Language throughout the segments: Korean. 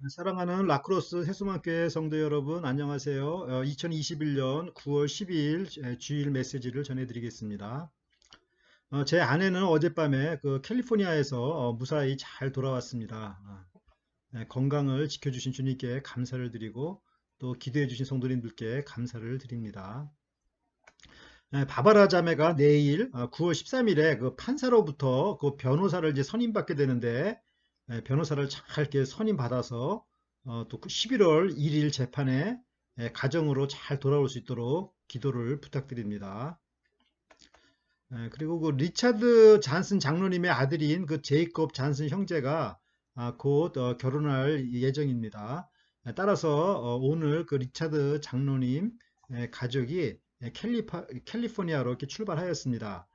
사랑하는 라크로스 세수만교회 성도 여러분, 안녕하세요. 2021년 9월 12일 주일 메시지를 전해드리겠습니다. 제 아내는 어젯밤에 그 캘리포니아에서 무사히 잘 돌아왔습니다. 건강을 지켜주신 주님께 감사를 드리고 또 기도해주신 성도님들께 감사를 드립니다. 바바라 자매가 내일 9월 13일에 그 판사로부터 그 변호사를 이제 선임받게 되는데 변호사를 잘 이렇게 선임받아서 또 11월 1일 재판에 가정으로 잘 돌아올 수 있도록 기도를 부탁드립니다. 그리고 그 리차드 잔슨 장로님의 아들인 그 제이콥 잔슨 형제가 곧 결혼할 예정입니다. 따라서 오늘 그 리차드 장로님 가족이 캘리포니아로 이렇게 출발하였습니다.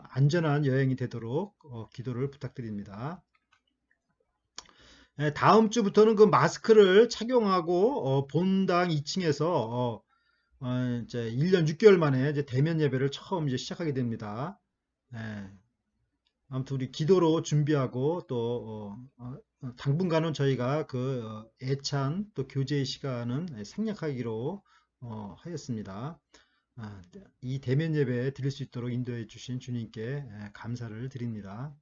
안전한 여행이 되도록 기도를 부탁드립니다. 다음 주부터는 그 마스크를 착용하고 본당 2층에서 이제 1년 6개월 만에 이제 대면 예배를 처음 이제 시작하게 됩니다. 예, 아무튼 우리 기도로 준비하고 또 당분간은 저희가 그 애찬 또 교제의 시간은 생략하기로 하였습니다. 이 대면 예배 드릴 수 있도록 인도해 주신 주님께 감사를 드립니다.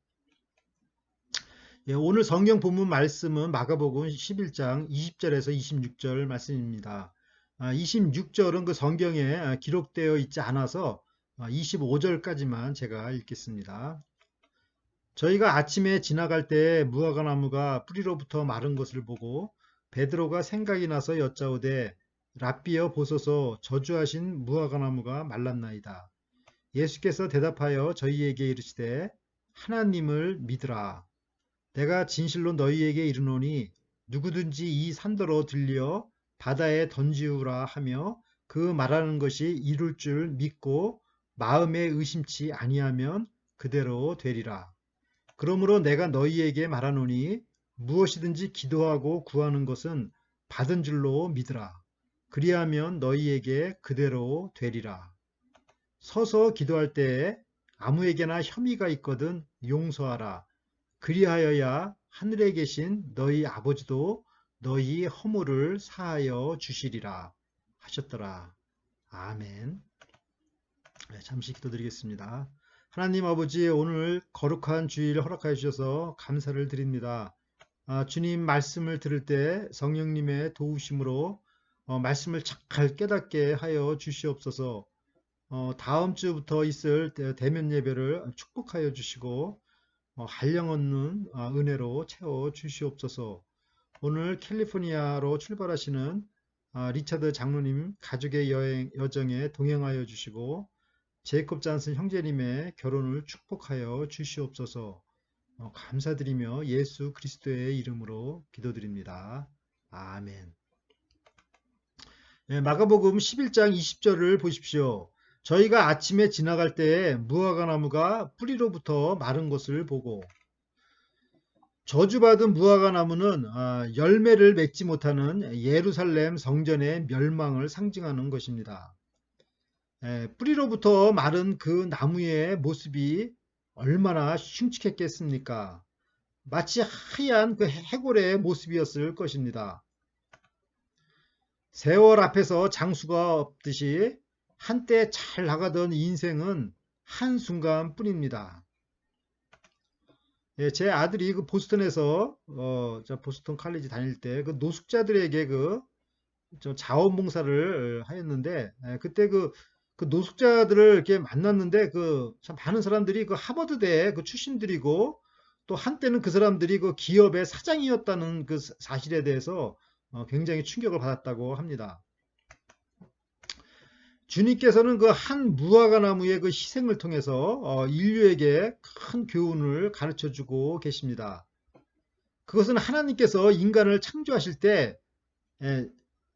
예, 오늘 성경 본문 말씀은 마가복음 11장 20절에서 26절 말씀입니다. 26절은 그 성경에 기록되어 있지 않아서 25절까지만 제가 읽겠습니다. 저희가 아침에 지나갈 때 무화과나무가 뿌리로부터 마른 것을 보고 베드로가 생각이 나서 여짜오되 랍비여 보소서 저주하신 무화과나무가 말랐나이다. 예수께서 대답하여 저희에게 이르시되 하나님을 믿으라. 내가 진실로 너희에게 이르노니 누구든지 이 산더러 들려 바다에 던지우라 하며 그 말하는 것이 이룰 줄 믿고 마음에 의심치 아니하면 그대로 되리라. 그러므로 내가 너희에게 말하노니 무엇이든지 기도하고 구하는 것은 받은 줄로 믿으라. 그리하면 너희에게 그대로 되리라. 서서 기도할 때에 아무에게나 혐의가 있거든 용서하라. 그리하여야 하늘에 계신 너희 아버지도 너희 허물을 사하여 주시리라 하셨더라. 아멘. 잠시 기도드리겠습니다. 하나님 아버지, 오늘 거룩한 주일 허락하여 주셔서 감사를 드립니다. 주님 말씀을 들을 때 성령님의 도우심으로 말씀을 잘 깨닫게 하여 주시옵소서. 다음 주부터 있을 대면 예배를 축복하여 주시고 한량없는 은혜로 채워 주시옵소서. 오늘 캘리포니아로 출발하시는 리차드 장로님 가족의 여정에 동행하여 주시고 제이콥 잔슨 형제님의 결혼을 축복하여 주시옵소서. 감사드리며 예수 그리스도의 이름으로 기도드립니다. 아멘. 마가복음 11장 20절을 보십시오. 저희가 아침에 지나갈 때에 무화과나무가 뿌리로부터 마른 것을 보고, 저주받은 무화과나무는 열매를 맺지 못하는 예루살렘 성전의 멸망을 상징하는 것입니다. 뿌리로부터 마른 그 나무의 모습이 얼마나 흉측했겠습니까? 마치 하얀 그 해골의 모습이었을 것입니다. 세월 앞에서 장수가 없듯이 한때 잘 나가던 인생은 한순간뿐입니다. 예, 제 아들이 그 보스턴에서 보스턴 칼리지 다닐 때 그 노숙자들에게 그 자원봉사를 하였는데 그때 그 노숙자들을 이렇게 만났는데 그 참 많은 사람들이 그 하버드대 그 출신들이고 또 한때는 그 사람들이 그 기업의 사장이었다는 그 사실에 대해서 굉장히 충격을 받았다고 합니다. 주님께서는 그 한 무화과 나무의 그 희생을 통해서 인류에게 큰 교훈을 가르쳐 주고 계십니다. 그것은 하나님께서 인간을 창조하실 때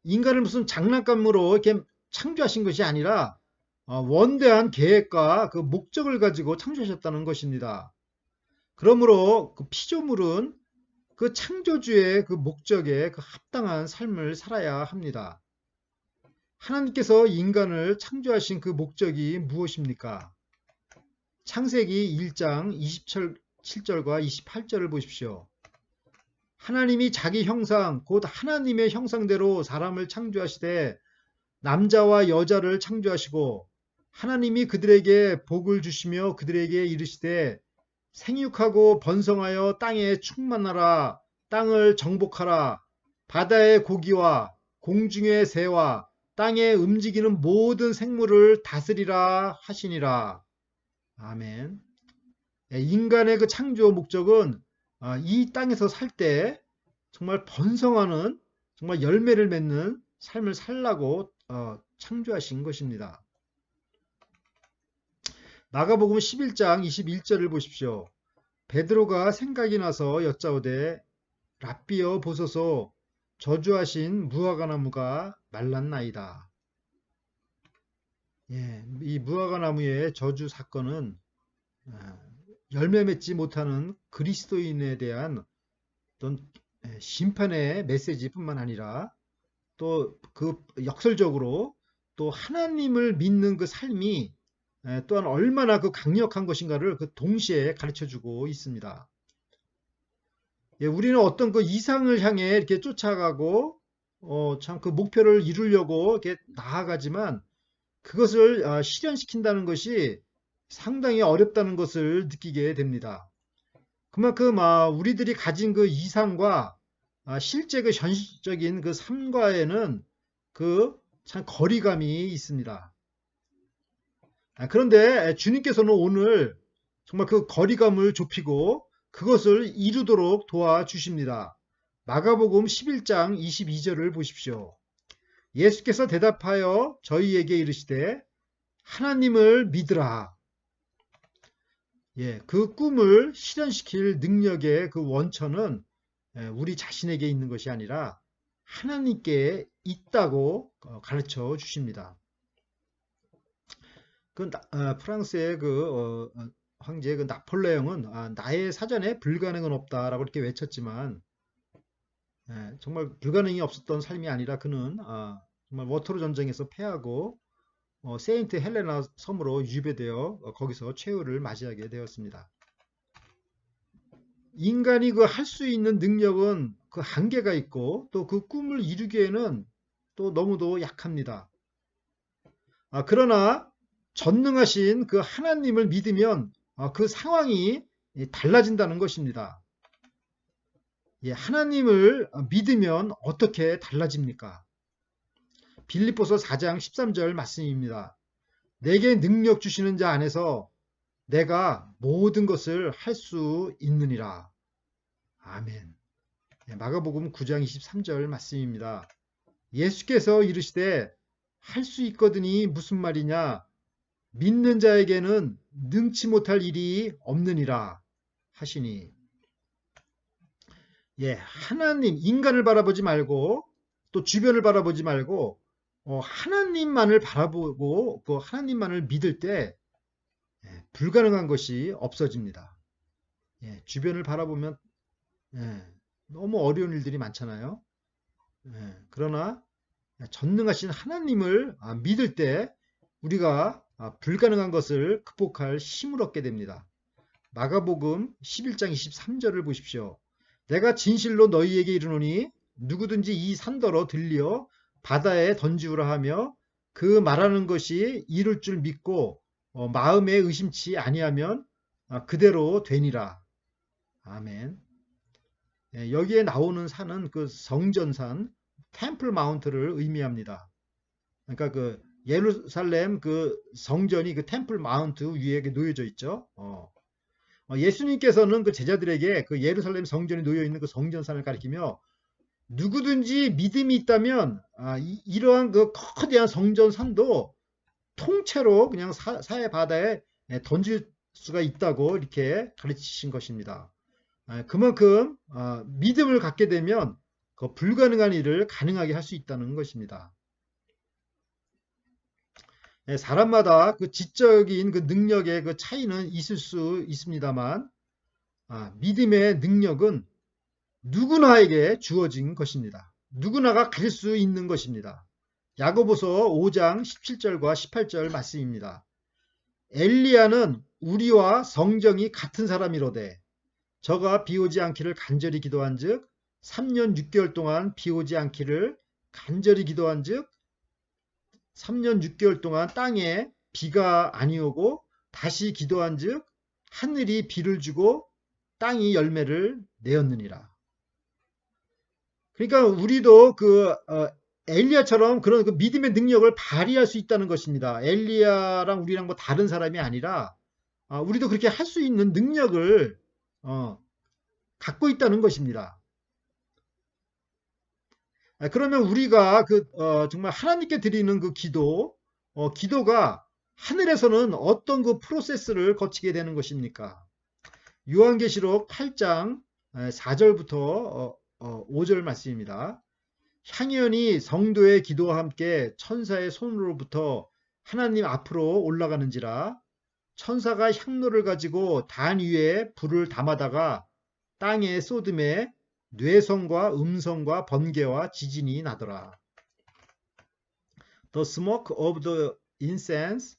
인간을 무슨 장난감으로 이렇게 창조하신 것이 아니라 원대한 계획과 그 목적을 가지고 창조하셨다는 것입니다. 그러므로 그 피조물은 그 창조주의 그 목적에 그 합당한 삶을 살아야 합니다. 하나님께서 인간을 창조하신 그 목적이 무엇입니까? 창세기 1장 27절과 28절을 보십시오. 하나님이 자기 형상, 곧 하나님의 형상대로 사람을 창조하시되 남자와 여자를 창조하시고 하나님이 그들에게 복을 주시며 그들에게 이르시되 생육하고 번성하여 땅에 충만하라. 땅을 정복하라. 바다의 고기와 공중의 새와 땅에 움직이는 모든 생물을 다스리라 하시니라. 아멘. 인간의 그 창조 목적은 이 땅에서 살 때 정말 번성하는, 정말 열매를 맺는 삶을 살라고 창조하신 것입니다. 마가복음 11장 21절을 보십시오. 베드로가 생각이 나서 여짜오되 랍비여 보소서 저주하신 무화과나무가 말랐나이다. 예, 이 무화과나무의 저주 사건은 열매 맺지 못하는 그리스도인에 대한 어떤 심판의 메시지뿐만 아니라 또 그 역설적으로 또 하나님을 믿는 그 삶이 또한 얼마나 그 강력한 것인가를 그 동시에 가르쳐주고 있습니다. 예, 우리는 어떤 그 이상을 향해 이렇게 쫓아가고 참 그 목표를 이루려고 이렇게 나아가지만 그것을 실현시킨다는 것이 상당히 어렵다는 것을 느끼게 됩니다. 그만큼 우리들이 가진 그 이상과 실제 그 현실적인 그 삶과에는 그 참 거리감이 있습니다. 그런데 주님께서는 오늘 정말 그 거리감을 좁히고 그것을 이루도록 도와주십니다. 마가복음 11장 22절을 보십시오. 예수께서 대답하여 저희에게 이르시되 하나님을 믿으라. 예, 그 꿈을 실현시킬 능력의 그 원천은 우리 자신에게 있는 것이 아니라 하나님께 있다고 가르쳐 주십니다. 프랑스의 그 황제 그 나폴레옹은 나의 사전에 불가능은 없다라고 이렇게 외쳤지만 정말 불가능이 없었던 삶이 아니라 그는 정말 워터루 전쟁에서 패하고 세인트 헬레나 섬으로 유배되어 거기서 최후를 맞이하게 되었습니다. 인간이 그 할 수 있는 능력은 그 한계가 있고 또 그 꿈을 이루기에는 또 너무도 약합니다. 그러나 전능하신 그 하나님을 믿으면 그 상황이 달라진다는 것입니다. 예, 하나님을 믿으면 어떻게 달라집니까? 빌립보서 4장 13절 말씀입니다. 내게 능력 주시는 자 안에서 내가 모든 것을 할 수 있느니라. 아멘. 예, 마가복음 9장 23절 말씀입니다. 예수께서 이르시되 할 수 있거든이 무슨 말이냐? 믿는 자에게는 능치 못할 일이 없느니라 하시니. 예, 하나님, 인간을 바라보지 말고 또 주변을 바라보지 말고 하나님만을 바라보고 그 하나님만을 믿을 때 불가능한 것이 없어집니다. 예, 주변을 바라보면 너무 어려운 일들이 많잖아요. 그러나 전능하신 하나님을 믿을 때 우리가 불가능한 것을 극복할 힘을 얻게 됩니다. 마가복음 11장 23절을 보십시오. 내가 진실로 너희에게 이르노니 누구든지 이 산더러 들려 바다에 던지우라 하며 그 말하는 것이 이룰 줄 믿고 마음에 의심치 아니하면 그대로 되니라. 아멘. 여기에 나오는 산은 그 성전산 템플 마운트를 의미합니다. 그러니까 그 예루살렘 그 성전이 그 템플 마운트 위에 놓여져 있죠. 예수님께서는 그 제자들에게 그 예루살렘 성전이 놓여 있는 그 성전산을 가리키며 누구든지 믿음이 있다면 이러한 그 거대한 성전산도 통째로 그냥 사해 바다에 던질 수가 있다고 이렇게 가르치신 것입니다. 그만큼 믿음을 갖게 되면 그 불가능한 일을 가능하게 할 수 있다는 것입니다. 사람마다 그 지적인 그 능력의 그 차이는 있을 수 있습니다만 믿음의 능력은 누구나에게 주어진 것입니다. 누구나가 가질 수 있는 것입니다. 야고보서 5장 17절과 18절 말씀입니다. 엘리야는 우리와 성정이 같은 사람이로되 저가 비 오지 않기를 간절히 기도한즉 3년 6개월 동안 비 오지 않기를 간절히 기도한즉 3년 6개월 동안 땅에 비가 아니 오고 다시 기도한즉 하늘이 비를 주고 땅이 열매를 내었느니라. 그러니까 우리도 엘리야처럼 그런 그 믿음의 능력을 발휘할 수 있다는 것입니다. 엘리야랑 우리랑 뭐 다른 사람이 아니라 우리도 그렇게 할 수 있는 능력을 갖고 있다는 것입니다. 그러면 우리가 정말 하나님께 드리는 그 기도가 하늘에서는 어떤 그 프로세스를 거치게 되는 것입니까? 요한계시록 8장 4절부터 5절 말씀입니다. 향연이 성도의 기도와 함께 천사의 손으로부터 하나님 앞으로 올라가는지라 천사가 향로를 가지고 단 위에 불을 담아다가 땅에 쏟음에 뇌성과 음성과 번개와 지진이 나더라. The smoke of the incense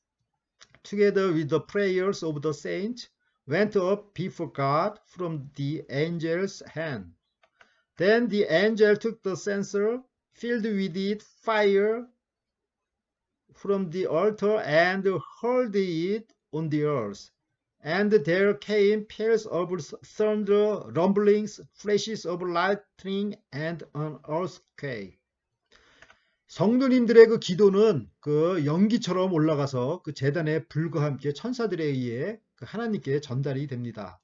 together with the prayers of the saints went up before God from the angel's hand. Then the angel took the censer, filled with it fire from the altar, and hurled it on the earth. And there came peals of thunder, rumblings, flashes of lightning, and an earthquake. 성도님들의 그 기도는 그 연기처럼 올라가서 그 제단의 불과 함께 천사들에 의해 그 하나님께 전달이 됩니다.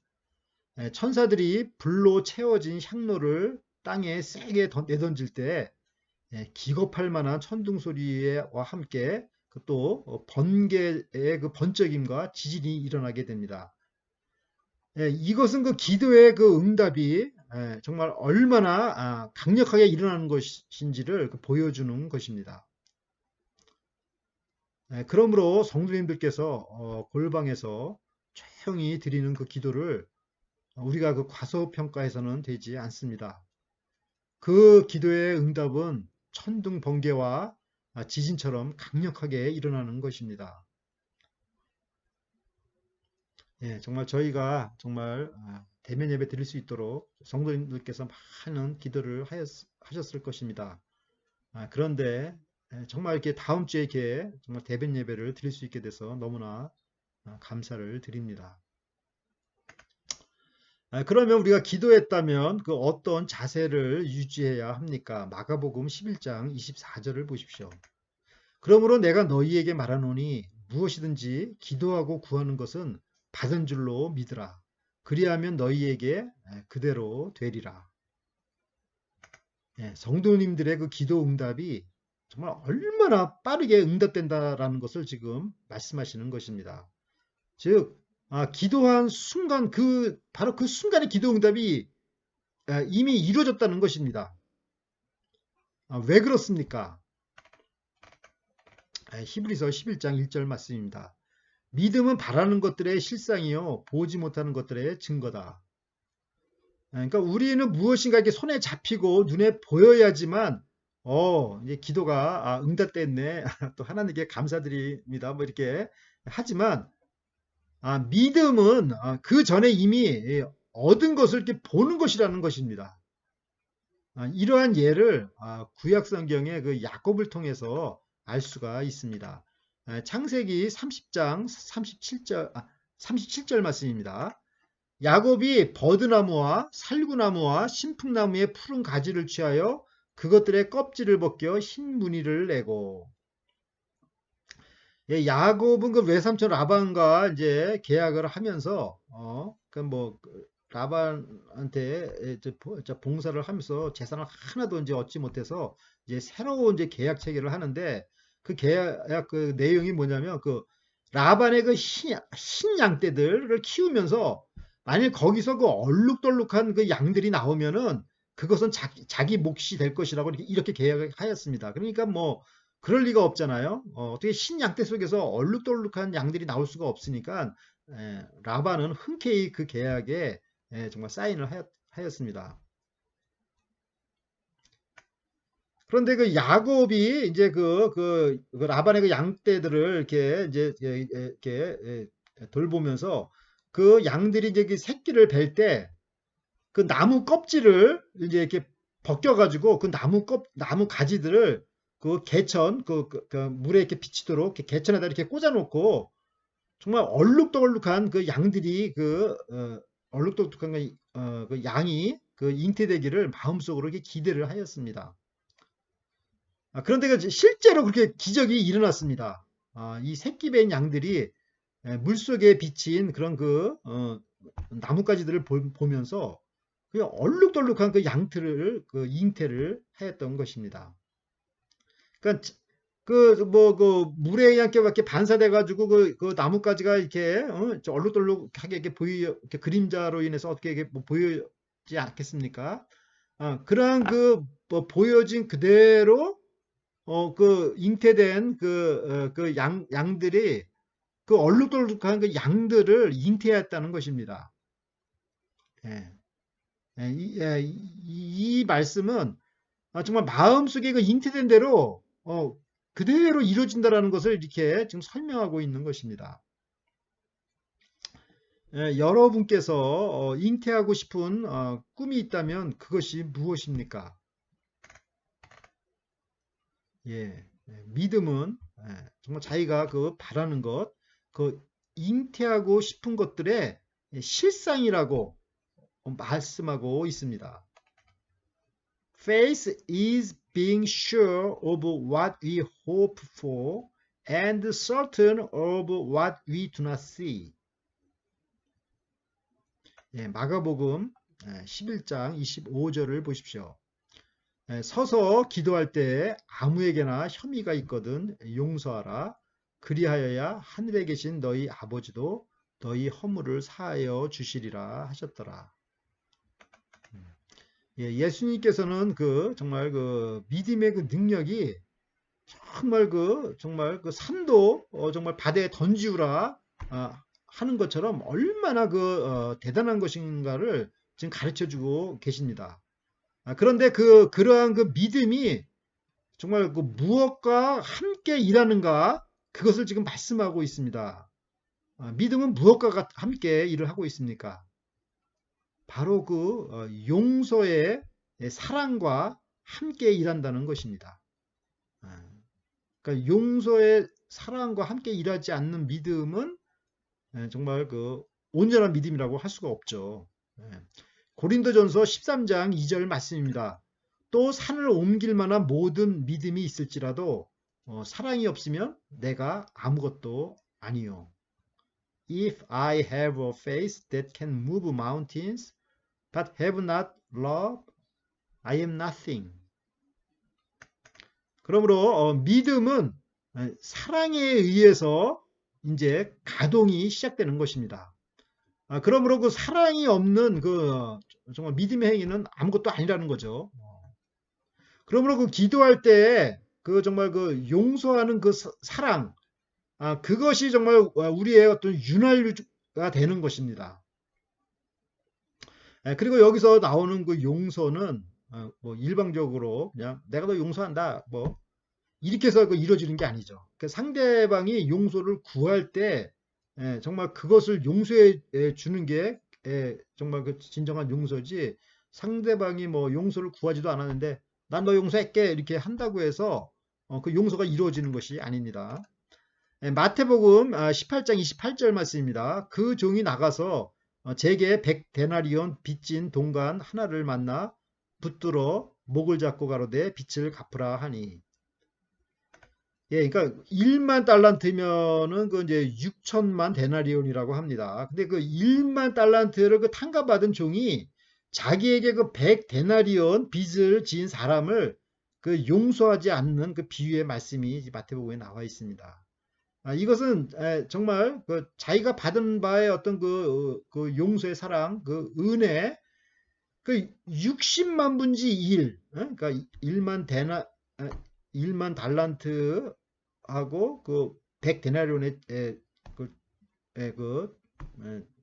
천사들이 불로 채워진 향로를 땅에 세게 내던질 때 기겁할 만한 천둥 소리와 함께 또 번개의 그 번쩍임과 지진이 일어나게 됩니다. 이것은 그 기도의 그 응답이 정말 얼마나 강력하게 일어나는 것인지를 보여주는 것입니다. 그러므로 성도님들께서 골방에서 조용히 드리는 그 기도를 우리가 그 과소평가해서는 되지 않습니다. 그 기도의 응답은 천둥 번개와 지진처럼 강력하게 일어나는 것입니다. 정말 저희가 정말 대면 예배 드릴 수 있도록 성도님들께서 많은 기도를 하셨을 것입니다. 그런데 정말 이렇게 다음 주에 이렇게 정말 대면 예배를 드릴 수 있게 돼서 너무나 감사를 드립니다. 그러면 우리가 기도했다면 그 어떤 자세를 유지해야 합니까? 마가복음 11장 24절을 보십시오. 그러므로 내가 너희에게 말하노니 무엇이든지 기도하고 구하는 것은 받은 줄로 믿으라. 그리하면 너희에게 그대로 되리라. 성도님들의 그 기도 응답이 정말 얼마나 빠르게 응답된다라는 것을 지금 말씀하시는 것입니다. 즉 기도한 순간 바로 그 순간의 기도 응답이 이미 이루어졌다는 것입니다. 왜 그렇습니까? 히브리서 11장 1절 말씀입니다. 믿음은 바라는 것들의 실상이요 보지 못하는 것들의 증거다. 그러니까 우리는 무엇인가 이렇게 손에 잡히고 눈에 보여야지만 이제 기도가 응답됐네. 또 하나님께 감사드립니다. 뭐 이렇게 하지만 믿음은 그 전에 이미 얻은 것을 이렇게 보는 것이라는 것입니다. 이러한 예를 구약 성경의 그 야곱을 통해서 알 수가 있습니다. 창세기 30장 37절 말씀입니다. 야곱이 버드나무와 살구나무와 신풍나무의 푸른 가지를 취하여 그것들의 껍질을 벗겨 흰 무늬를 내고. 야곱은 그 외삼촌 라반과 이제 계약을 하면서 라반한테 봉사를 하면서 재산을 하나도 이제 얻지 못해서 이제 새로운 이제 계약 체결을 하는데 그 계약 그 내용이 뭐냐면 그 라반의 그 흰 양떼들을 키우면서 만일 거기서 그 얼룩덜룩한 그 양들이 나오면은 그것은 자기 몫이 될 것이라고 이렇게 계약을 하였습니다. 그러니까 뭐 그럴 리가 없잖아요. 어떻게 흰 양떼 속에서 얼룩덜룩한 양들이 나올 수가 없으니까 라반은 흔쾌히 그 계약에 정말 사인을 하였습니다. 그런데 그 야곱이 이제 그 라반의 그 양떼들을 이렇게 돌보면서 그 양들이 이제 그 새끼를 뵐 때 그 나무 껍질을 이제 이렇게 벗겨가지고 그 나무 가지들을 그 개천, 그 물에 이렇게 비치도록 이렇게 개천에다 이렇게 꽂아놓고 정말 얼룩덜룩한 그 양들이 얼룩덜룩한 그 양이 그 잉태되기를 마음속으로 이렇게 기대를 하였습니다. 그런데 실제로 그렇게 기적이 일어났습니다. 이 새끼 뱀 양들이 물속에 비친 그런 나뭇가지들을 보면서 그 얼룩덜룩한 그 양틀을 그 잉태를 하였던 것입니다. 그러니까 물에 이렇게 반사돼 가지고 그 나뭇가지가 이렇게 얼룩덜룩하게 이렇게 이렇게 그림자로 인해서 어떻게 이게 뭐 보이지 않겠습니까? 그러한 뭐 보여진 그대로 그 잉태된 양들이 그 얼룩덜룩한 그 양들을 잉태했다는 것입니다. 예. 이 말씀은 정말 마음속에 그 잉태된 대로 그대로 이루어진다라는 것을 이렇게 지금 설명하고 있는 것입니다. 여러분께서 잉태하고 싶은 꿈이 있다면 그것이 무엇입니까? 믿음은 정말 자기가 바라는 것, 잉태하고 싶은 것들의 실상이라고 말씀하고 있습니다. Faith is being sure of what we hope for and certain of what we do not see. 마가복음 11장 25절을 보십시오. 서서 기도할 때 아무에게나 혐의가 있거든 용서하라. 그리하여야 하늘에 계신 너희 아버지도 너희 허물을 사하여 주시리라 하셨더라. 예수님께서는 정말 믿음의 능력이 정말 산도 정말 바다에 던지우라 하는 것처럼 얼마나 대단한 것인가를 지금 가르쳐 주고 계십니다. 그런데 그러한 믿음이 정말 무엇과 함께 일하는가 그것을 지금 말씀하고 있습니다. 믿음은 무엇과 함께 일을 하고 있습니까? 바로 용서의 사랑과 함께 일한다는 것입니다. 그러니까 용서의 사랑과 함께 일하지 않는 믿음은 정말 온전한 믿음이라고 할 수가 없죠. 고린도전서 13장 2절 말씀입니다. 또 산을 옮길 만한 모든 믿음이 있을지라도 사랑이 없으면 내가 아무것도 아니요. If I have a faith that can move mountains, but have not love, I am nothing. 그러므로 믿음은 사랑에 의해서 이제 가동이 시작되는 것입니다. 그러므로 사랑이 없는 정말 믿음의 행위는 아무것도 아니라는 거죠. 그러므로 기도할 때 정말 용서하는 사랑, 그것이 정말 우리의 어떤 윤활유가 되는 것입니다. 그리고 여기서 나오는 용서는 뭐 일방적으로 그냥 내가 너 용서한다 뭐 이렇게 해서 이루어지는 게 아니죠. 상대방이 용서를 구할 때 정말 그것을 용서해 주는 게 정말 진정한 용서지, 상대방이 뭐 용서를 구하지도 않았는데 난 너 용서할게 이렇게 한다고 해서 그 용서가 이루어지는 것이 아닙니다. 마태복음 18장 28절 말씀입니다. 그 종이 나가서 제게 100데나리온 빚진 동간 하나를 만나 붙들어 목을 잡고 가로되 빚을 갚으라 하니. 그러니까 1만 달란트면은 이제 6천만 데나리온이라고 합니다. 근데 1만 달란트를 탕감받은 종이 자기에게 100데나리온 빚을 지은 사람을 용서하지 않는 비유의 말씀이 마태복음에 나와 있습니다. 이것은 정말 자기가 받은 바의 어떤 용서의 사랑, 은혜, 60만 분지 1, 그러니까 1만 달란트하고 100데나리온의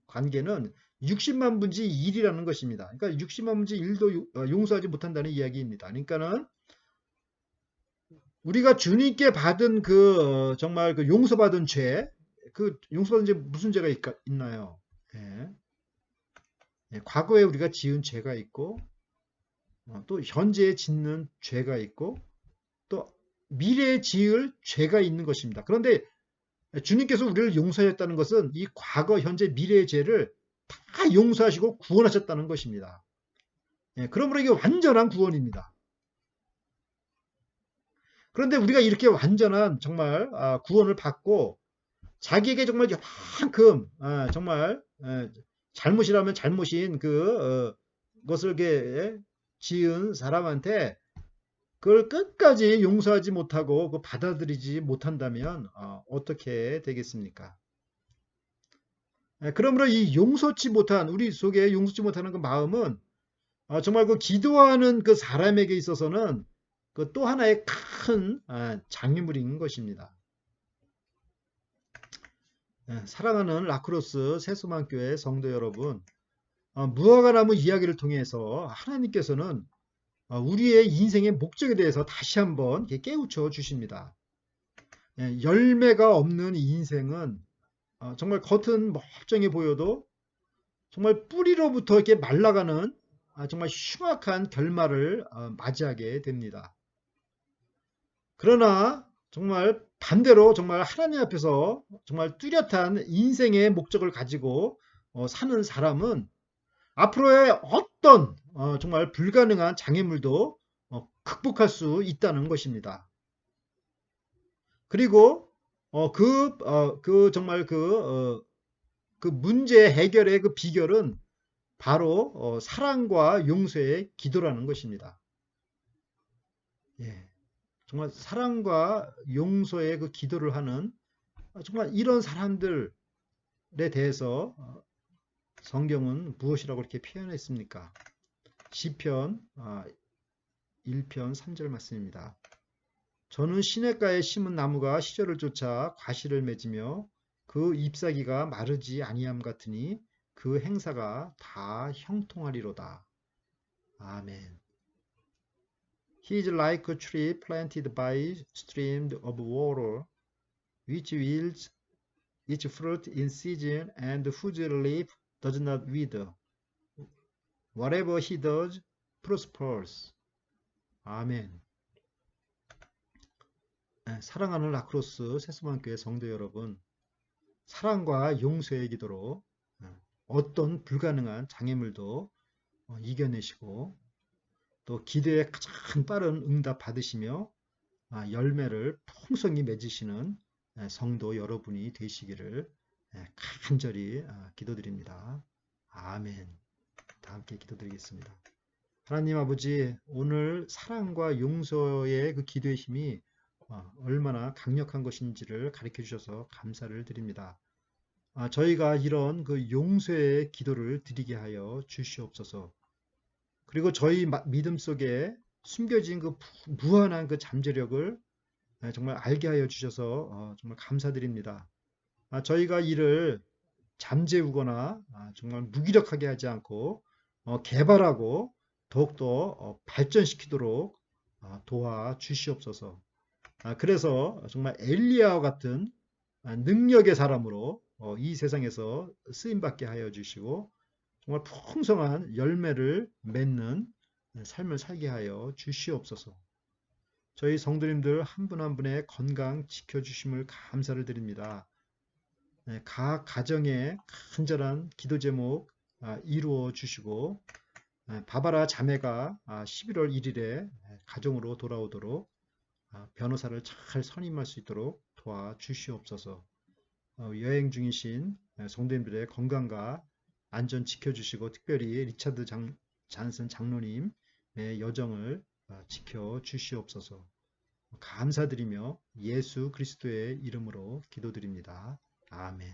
관계는 60만 분지 1이라는 것입니다. 그러니까 60만 분지 1도 용서하지 못한다는 이야기입니다. 그러니까는 우리가 주님께 받은 정말 용서받은 죄, 용서받은 죄 무슨 죄가 있나요? 과거에 우리가 지은 죄가 있고, 또 현재에 짓는 죄가 있고 또 미래에 지을 죄가 있는 것입니다. 그런데 주님께서 우리를 용서하셨다는 것은 이 과거, 현재, 미래의 죄를 다 용서하시고 구원하셨다는 것입니다. 그러므로 이게 완전한 구원입니다. 그런데 우리가 이렇게 완전한 정말 구원을 받고 자기에게 정말 요만큼 정말 잘못이라면 잘못인 것을 이렇게 지은 사람한테 그걸 끝까지 용서하지 못하고 받아들이지 못한다면 어떻게 되겠습니까? 그러므로 이 용서치 못한 우리 속에 용서치 못하는 그 마음은 정말 그 기도하는 그 사람에게 있어서는 그 또 하나의 큰 장애물인 것입니다. 사랑하는 라크로스 세수만교회 성도 여러분, 무화과나무 이야기를 통해서 하나님께서는 우리의 인생의 목적에 대해서 다시 한번 깨우쳐 주십니다. 열매가 없는 인생은 정말 겉은 멀쩡해 보여도 정말 뿌리로부터 이렇게 말라가는 정말 흉악한 결말을 맞이하게 됩니다. 그러나 정말 반대로 정말 하나님 앞에서 정말 뚜렷한 인생의 목적을 가지고 사는 사람은 앞으로의 어떤 정말 불가능한 장애물도 극복할 수 있다는 것입니다. 그리고 정말 그 문제 해결의 그 비결은 바로 사랑과 용서의 기도라는 것입니다. 예. 정말 사랑과 용서의 그 기도를 하는 정말 이런 사람들에 대해서 성경은 무엇이라고 이렇게 표현했습니까? 시편 1편 3절 말씀입니다. 저는 시냇가에 심은 나무가 시절을 쫓아 과실을 맺으며 그 잎사귀가 마르지 아니함 같으니 그 행사가 다 형통하리로다. 아멘. He is like a tree planted by streams of water, which yields its fruit in season and whose leaf does not wither. Whatever he does prospers. 아멘. 사랑하는 라크로스 세수만교회 성도 여러분, 사랑과 용서의 기도로 어떤 불가능한 장애물도 이겨내시고 또 기도에 가장 빠른 응답 받으시며 열매를 풍성히 맺으시는 성도 여러분이 되시기를 간절히 기도드립니다. 아멘. 다 함께 기도드리겠습니다. 하나님 아버지, 오늘 사랑과 용서의 그 기도의 힘이 얼마나 강력한 것인지를 가르쳐 주셔서 감사를 드립니다. 저희가 이런 그 용서의 기도를 드리게 하여 주시옵소서. 그리고 저희 믿음 속에 숨겨진 그 무한한 그 잠재력을 정말 알게 하여 주셔서 정말 감사드립니다. 저희가 이를 잠재우거나 정말 무기력하게 하지 않고 개발하고 더욱더 발전시키도록 도와주시옵소서. 그래서 정말 엘리야와 같은 능력의 사람으로 이 세상에서 쓰임받게 하여 주시고 정말 풍성한 열매를 맺는 삶을 살게 하여 주시옵소서. 저희 성도님들 한 분 한 분의 건강 지켜주심을 감사를 드립니다. 각 가정에 간절한 기도 제목 이루어 주시고 바바라 자매가 11월 1일에 가정으로 돌아오도록 변호사를 잘 선임할 수 있도록 도와주시옵소서. 여행 중이신 성도님들의 건강과 안전 지켜주시고 특별히 리차드 잔슨 장로님의 여정을 지켜주시옵소서. 감사드리며 예수 그리스도의 이름으로 기도드립니다. 아멘.